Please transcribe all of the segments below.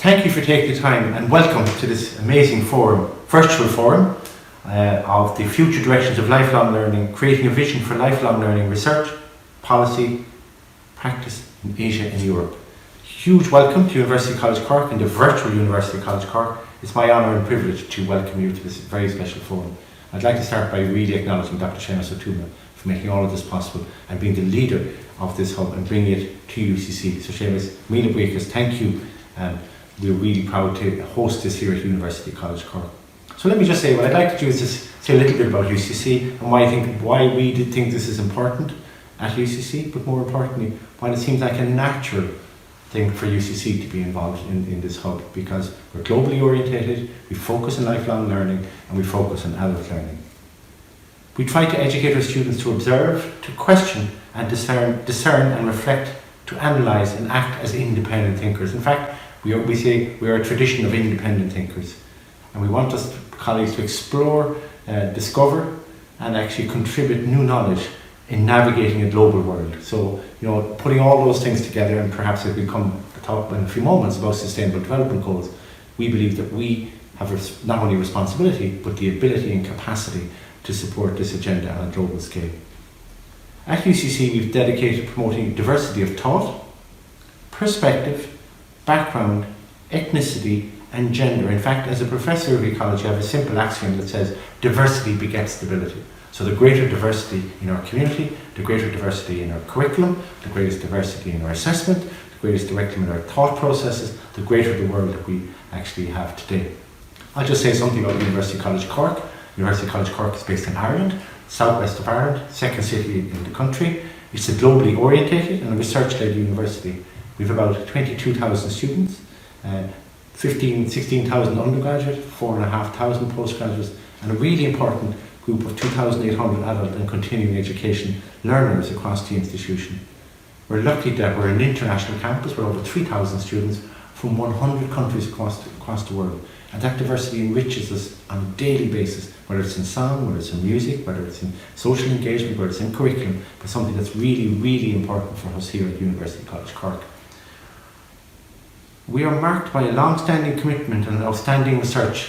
Thank you for taking the time and welcome to this amazing forum, virtual forum of the future directions of lifelong learning, creating a vision for lifelong learning research, policy, practice in Asia and Europe. Huge welcome to University College Cork and the virtual University College Cork. It's my honour and privilege to welcome you to this very special forum. I'd like to start by really acknowledging Dr. Seamus O'Toole for making all of this possible and being the leader of this hub and bringing it to UCC. So Seamus, Míle Buíochas, thank you. We're really proud to host this here at University College Cork. So let me just say, what I'd like to do is just say a little bit about UCC and why we did think this is important at UCC, but more importantly, why it seems like a natural thing for UCC to be involved in this hub, because we're globally orientated, we focus on lifelong learning, and we focus on adult learning. We try to educate our students to observe, to question and discern and reflect, to analyse and act as independent thinkers. In fact, we say we are a tradition of independent thinkers, and we want us colleagues to explore, discover and actually contribute new knowledge in navigating a global world. So, putting all those things together, and perhaps as we come to talk in a few moments about sustainable development goals, we believe that we have not only responsibility but the ability and capacity to support this agenda on a global scale. At UCC, we've dedicated to promoting diversity of thought, perspective, background, ethnicity and gender. In fact, as a professor of ecology, I have a simple axiom that says diversity begets stability. So the greater diversity in our community, the greater diversity in our curriculum, the greatest diversity in our assessment, the greatest diversity in our thought processes, the greater the world that we actually have today. I'll just say something about University College Cork. University College Cork is based in Ireland, southwest of Ireland, second city in the country. It's a globally orientated and a research-led university. We have about 22,000 students, 16,000 undergraduate, 4,500 postgraduates, and a really important group of 2,800 adult and continuing education learners across the institution. We're lucky that we're an international campus with over 3,000 students from 100 countries across the world. And that diversity enriches us on a daily basis, whether it's in song, whether it's in music, whether it's in social engagement, whether it's in curriculum, but something that's really, really important for us here at University College Cork. We are marked by a long-standing commitment and outstanding research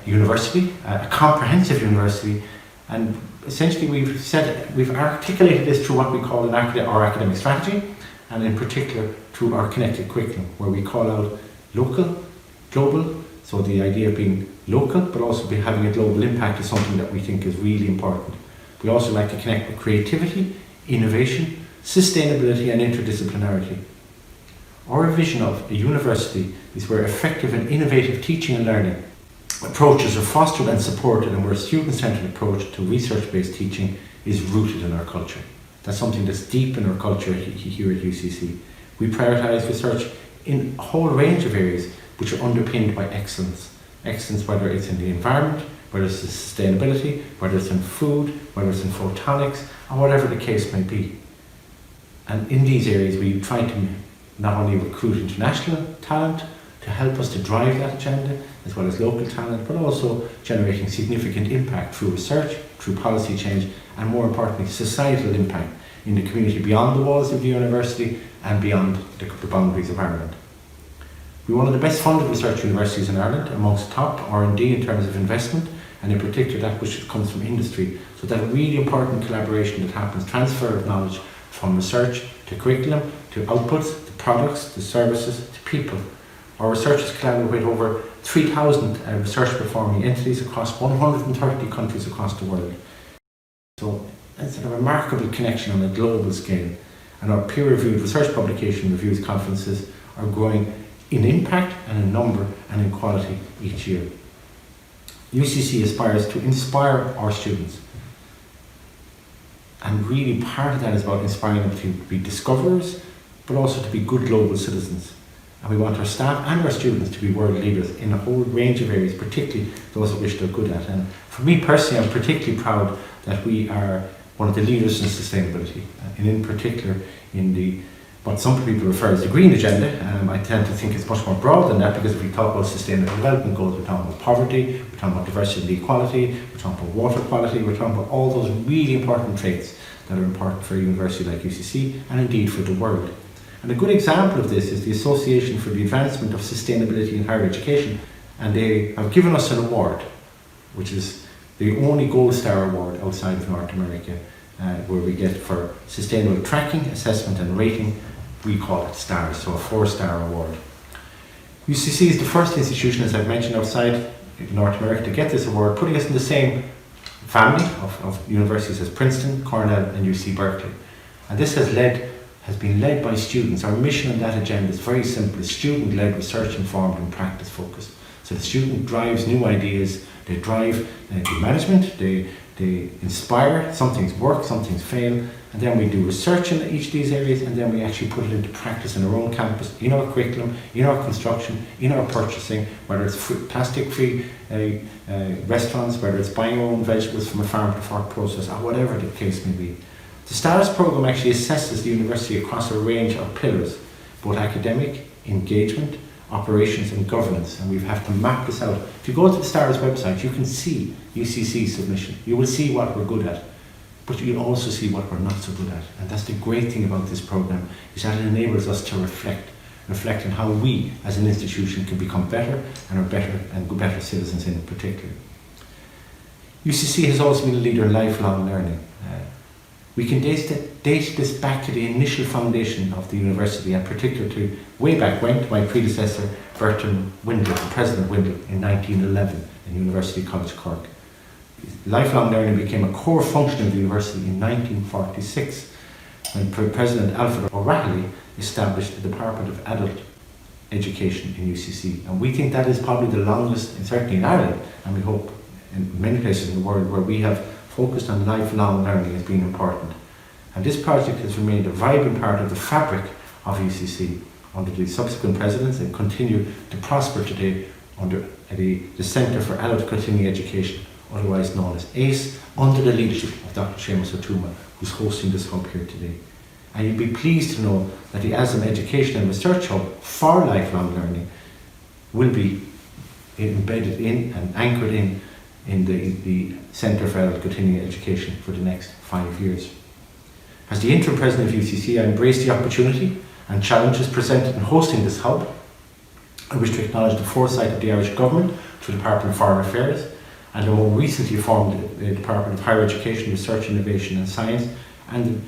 university, a comprehensive university, and essentially we've articulated this through what we call our academic strategy, and in particular through our connected curriculum, where we call out local, global. So the idea of being local but also having a global impact is something that we think is really important. We also like to connect with creativity, innovation, sustainability and interdisciplinarity. Our vision of a university is where effective and innovative teaching and learning approaches are fostered and supported, and where a student-centred approach to research-based teaching is rooted in our culture. That's something that's deep in our culture here at UCC. We prioritise research in a whole range of areas which are underpinned by excellence. Excellence, whether it's in the environment, whether it's in sustainability, whether it's in food, whether it's in photonics, or whatever the case may be. And in these areas we try to not only recruit international talent to help us to drive that agenda, as well as local talent, but also generating significant impact through research, through policy change, and more importantly, societal impact in the community beyond the walls of the university and beyond the boundaries of Ireland. We're one of the best funded research universities in Ireland, amongst top R&D in terms of investment, and in particular that which comes from industry. So that really important collaboration that happens, transfer of knowledge from research to curriculum, to outputs, to products, to services, to people. Our researchers collaborate with over 3,000 research performing entities across 130 countries across the world. So it's a remarkable connection on a global scale, and our peer-reviewed research publication reviews conferences are growing in impact and in number and in quality each year. UCC aspires to inspire our students, and really part of that is about inspiring them to be discoverers but also to be good global citizens. And we want our staff and our students to be world leaders in a whole range of areas, particularly those of which they're good at. And for me personally, I'm particularly proud that we are one of the leaders in sustainability, and in particular in what some people refer as the green agenda. I tend to think it's much more broad than that, because if we talk about sustainable development goals, we're talking about poverty, we're talking about diversity and equality, we're talking about water quality, we're talking about all those really important traits that are important for a university like UCC and indeed for the world. And a good example of this is the Association for the Advancement of Sustainability in Higher Education, and they have given us an award, which is the only Gold Star award outside of North America, where we get for sustainable tracking, assessment and rating. We call it STARS, so a 4-star award. UCC is the first institution, as I've mentioned, outside North America to get this award, putting us in the same family of universities as Princeton, Cornell and UC Berkeley. And this has been led by students. Our mission on that agenda is very simple: it's student-led, research-informed and practice-focused. So the student drives new ideas, they drive the management, they inspire, some things work, some things fail, and then we do research in each of these areas, and then we actually put it into practice in our own campus, in our curriculum, in our construction, in our purchasing, whether it's plastic-free restaurants, whether it's buying our own vegetables from a farm to fork process, or whatever the case may be. The STARS programme actually assesses the university across a range of pillars, both academic, engagement, operations and governance, and we have to map this out. If you go to the STARS website, you can see UCC submission. You will see what we're good at, but you'll also see what we're not so good at. And that's the great thing about this programme, is that it enables us to reflect on how we as an institution can become better and are better citizens in particular. UCC has also been a leader in lifelong learning. We can date this back to the initial foundation of the university, and particularly way back when, to my predecessor, Bertrand Windle, President Windle, in 1911 in University College Cork. Lifelong learning became a core function of the university in 1946, when President Alfred O'Reilly established the Department of Adult Education in UCC. And we think that is probably the longest, and certainly in Ireland, and we hope in many places in the world, where we have focused on lifelong learning as being important. And this project has remained a vibrant part of the fabric of UCC under the subsequent presidents, and continue to prosper today under the Centre for Adult Continuing Education, otherwise known as ACE, under the leadership of Dr. Seamus O'Toole, who's hosting this hub here today. And you'll be pleased to know that the ASEM Education and Research Hub for lifelong learning will be embedded in and anchored in the Centre for Adult Continuing Education for the next 5 years. As the interim president of UCC, I embrace the opportunity and challenges presented in hosting this hub. I wish to acknowledge the foresight of the Irish Government through the Department of Foreign Affairs and the more recently formed Department of Higher Education, Research, Innovation and Science, and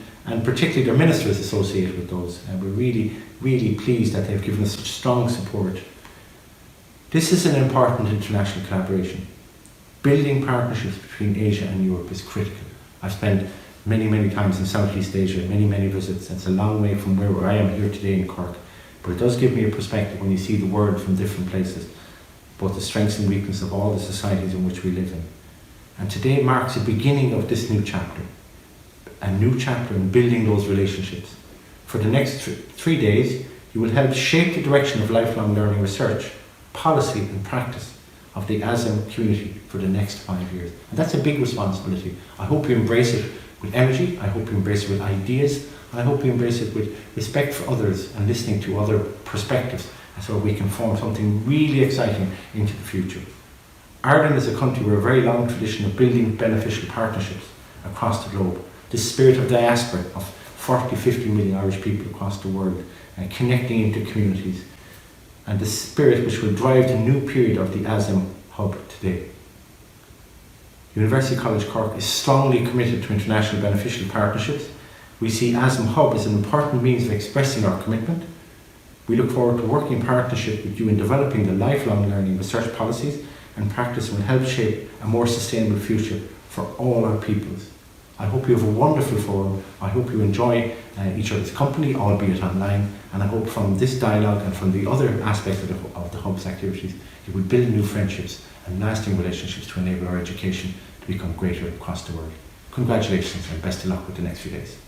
particularly their ministers associated with those. And we're really, really pleased that they've given us such strong support. This is an important international collaboration. Building partnerships between Asia and Europe is critical. I've spent many times in Southeast Asia, many visits. It's a long way from where I am here today in Cork, but it does give me a perspective when you see the world from different places, both the strengths and weaknesses of all the societies in which we live in. And today marks the beginning of this new chapter, a new chapter in building those relationships. For the next 3 days, you will help shape the direction of lifelong learning research, policy and practice of the ASEM community for the next 5 years. And that's a big responsibility. I hope you embrace it with energy, I hope you embrace it with ideas, and I hope you embrace it with respect for others and listening to other perspectives, so we can form something really exciting into the future. Ireland is a country with a very long tradition of building beneficial partnerships across the globe. The spirit of diaspora of 40-50 million Irish people across the world, and connecting into communities, and the spirit which will drive the new period of the ASEM Hub today. University College Cork is strongly committed to international beneficial partnerships. We see ASEM Hub as an important means of expressing our commitment. We look forward to working in partnership with you in developing the lifelong learning research policies and practice will help shape a more sustainable future for all our pupils. I hope you have a wonderful forum. I hope you enjoy each other's company, albeit online, and I hope from this dialogue and from the other aspects of the Hub's activities, you will build new friendships and lasting relationships to enable our education to become greater across the world. Congratulations and best of luck with the next few days.